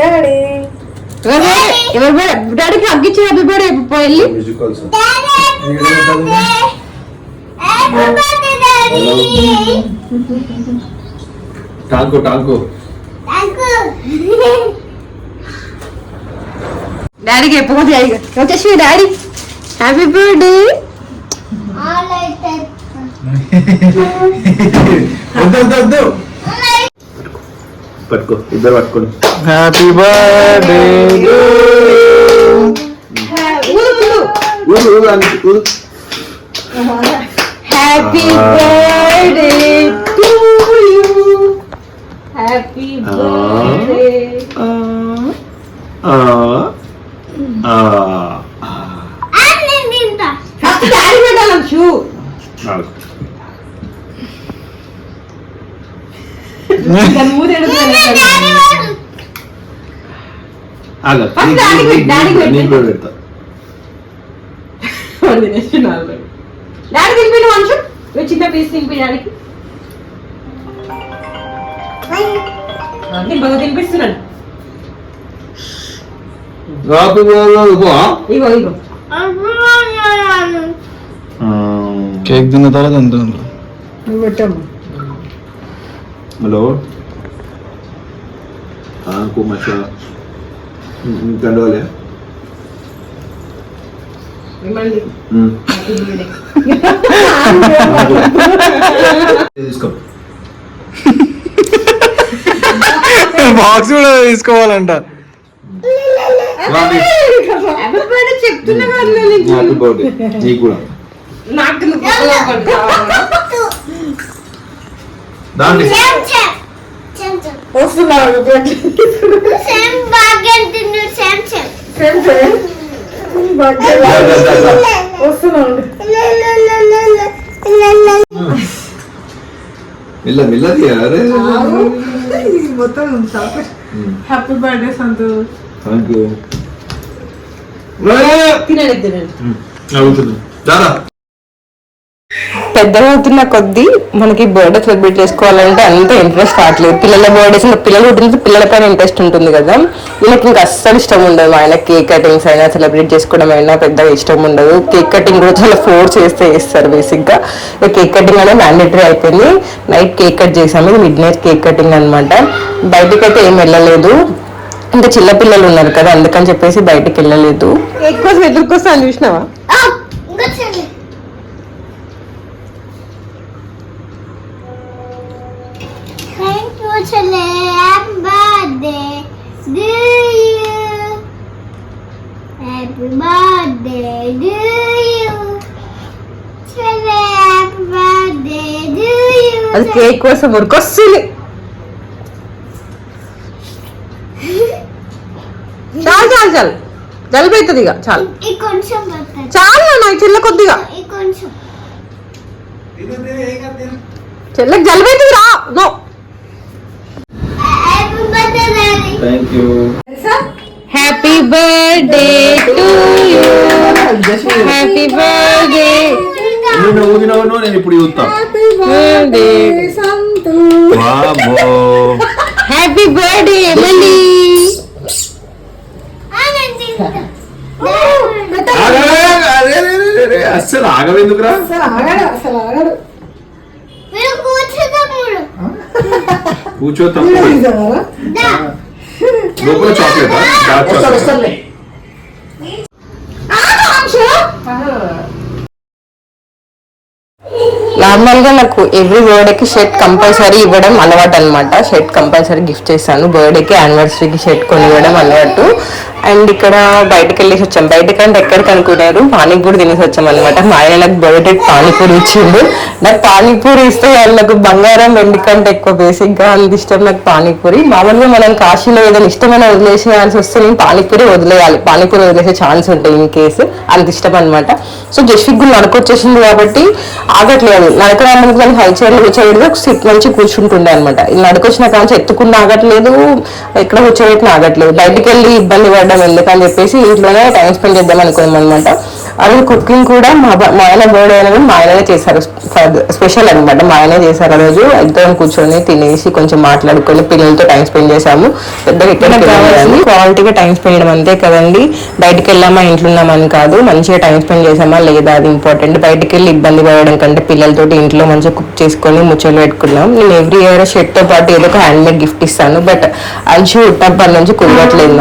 Daddy డాడీకి అగ్గిచ్చి happy birthday వెళ్ళి టాంకు టాంకు డాడీకి చెప్పకపోతే వచ్చేసి డాడీ హ్యాపీ బర్త్డే వద్దు పట్టుకో ఇద్దరు పట్టుకోండి happy birthday happy birthday to you happy birthday daddy పెట్టాలి షూ పెడతా డాడీ తినిపిండి మనుషు చిన్న పీస్ తినిపించడానికి తినిపిస్తున్నాడు ఇగో ఇగో కేక్ తిన్న తర్వాత ఎంత పెట్టాము హలో టాంకు మషా కండోలే తీసుకో బాక్స్ కూడా తీసుకోవాలంట చెప్తున్నా నీకు కూడా నాకు వస్తున్నాడు మెల్లది అరే మొత్తం happy birthday Santhu thank you తినండి తినండి దాదా పెద్దగా అవుతున్న కొద్దీ మనకి బర్త్డే సెలబ్రేట్ చేసుకోవాలంటే అంత ఇంట్రెస్ట్ రావట్లేదు. పిల్లల బర్త్డేస్ పిల్లలు పుట్టిన పిల్లలపైన ఇంట్రెస్ట్ ఉంటుంది కదా, వీళ్ళకి ఇంకా అస్సలు ఇష్టం ఉండదు. ఆయన కేక్ కటింగ్స్ అయినా సెలబ్రేట్ చేసుకోవడం అయినా పెద్దగా ఇష్టం ఉండదు. కేక్ కటింగ్ కూడా చాలా ఫోర్స్ చేస్తారు బేసిక్గా. కేక్ కటింగ్ అనేది మ్యాండేటరీ అయిపోయింది. నైట్ కేక్ కట్ చేసాము, ఇది మిడ్ నైట్ కేక్ కటింగ్ అనమాట. బయటకైతే ఏం వెళ్ళలేదు, ఇంకా చిన్న పిల్లలు ఉన్నారు కదా అందుకని చెప్పేసి బయటకు వెళ్ళలేదు. కేక్ కోసం ఎదురుకొస్తాను చూసినావా? Happy birthday to you. Happy birthday to you. Happy birthday to you. అది కేక్ కోసం ఉరికొస్తుంది. చాలు చాలు చాలు జలుబు అవుతుంది ఇక చాలు చాలు నాకు చెల్ల కొద్దిగా చెల్లెకి జలుబు అవుతుంది రా. No thank you. Happy birthday to you. Happy birthday. నువ్వు ఊదినవను నేను ఇప్పుడు చూస్తాను. హ్యాపీ బర్త్డే మళ్ళీ. అస్సలు ఆగవేందుకురా? కూర్చోతాం లోపల చాక్లెట్ నార్మల్ గా నాకు ఎవ్రీ బర్త్డేకి షర్ట్ కంపల్సరీ ఇవ్వడం అలవాటు అనమాట. షర్ట్ కంపల్సరీ గిఫ్ట్ చేశాను. బర్త్డేకి యానివర్సరీకి షర్ట్ కొని ఇవ్వడం అలవాటు. అండ్ ఇక్కడ బయటకు వెళ్ళేసి వచ్చాం. బయటకంటే ఎక్కడికి అనుకున్నారు, పానీపూరి తినేసి వచ్చాం అనమాట. మా ఆయన నాకు బర్త్డే పానీపూరి ఇచ్చిండు. నాకు పానీపూరి ఇస్తే వాళ్ళకు బంగారం వెండి కంటే ఎక్కువ బేసిక్ గా అంత ఇష్టం నాకు పానీపూరి. మామూలుగా మనం కాశీలో ఏదైనా ఇష్టమైన వదిలేసేయాల్సి వస్తే నేను పానీపూరి వదిలేయాలి, పానీపూరి వదిలేసే ఛాన్స్ ఉంటాయి ఇన్ కేసు, అంత ఇష్టం అనమాట. సో జస్విక్ కూడా నడకొచ్చేసింది కాబట్టి ఆగట్లేదు. నడకడానికి దానికి హై చైర్లో కూర్చోబెడితే సీట్ నుంచి కూర్చుంటుండే అనమాట. నడకొచ్చిన కాంచి ఎత్తుకున్న ఆగట్లేదు, ఎక్కడ కూర్చోబెట్టిన ఆగట్లేదు. బయటికి వెళ్ళి ఇబ్బంది పడడం ఎందుకని చెప్పేసి ఇంట్లోనే టైం స్పెండ్ చేద్దాం అనుకున్నాం అనమాట. అలాగే కుకింగ్ కూడా మా ఆయన బర్త్డే అయినా మా ఆయననే చేశారు. స్పెషల్ అనమాట, మా ఆయనే చేశారు. ఆ రోజు ఇద్దరం కూర్చొని తినేసి కొంచెం మాట్లాడుకొని పిల్లలతో టైం స్పెండ్ చేశాము. పెద్దగా ఇక్కడ కావాల్సింది క్వాలిటీగా టైం స్పెండ్ చేయడం అంతే కదండి. బయటకు వెళ్ళామా ఇంట్లో ఉన్నామని కాదు, మంచిగా టైం స్పెండ్ చేసామా లేదా అది ఇంపార్టెంట్. బయటకు వెళ్ళి ఇబ్బంది పడడం కంటే పిల్లలతోటి ఇంట్లో మంచిగా కుక్ చేసుకొని ముచ్చట్లు పెట్టుకున్నాం. నేను ఎవ్రీ ఇయర్ షర్ట్ తో పాటు ఏదో ఒక హ్యాండ్ మేడ్ గిఫ్ట్ ఇస్తాను, బట్ అంచు ఉట్టప్పటి నుంచి కుదరట్లేదు.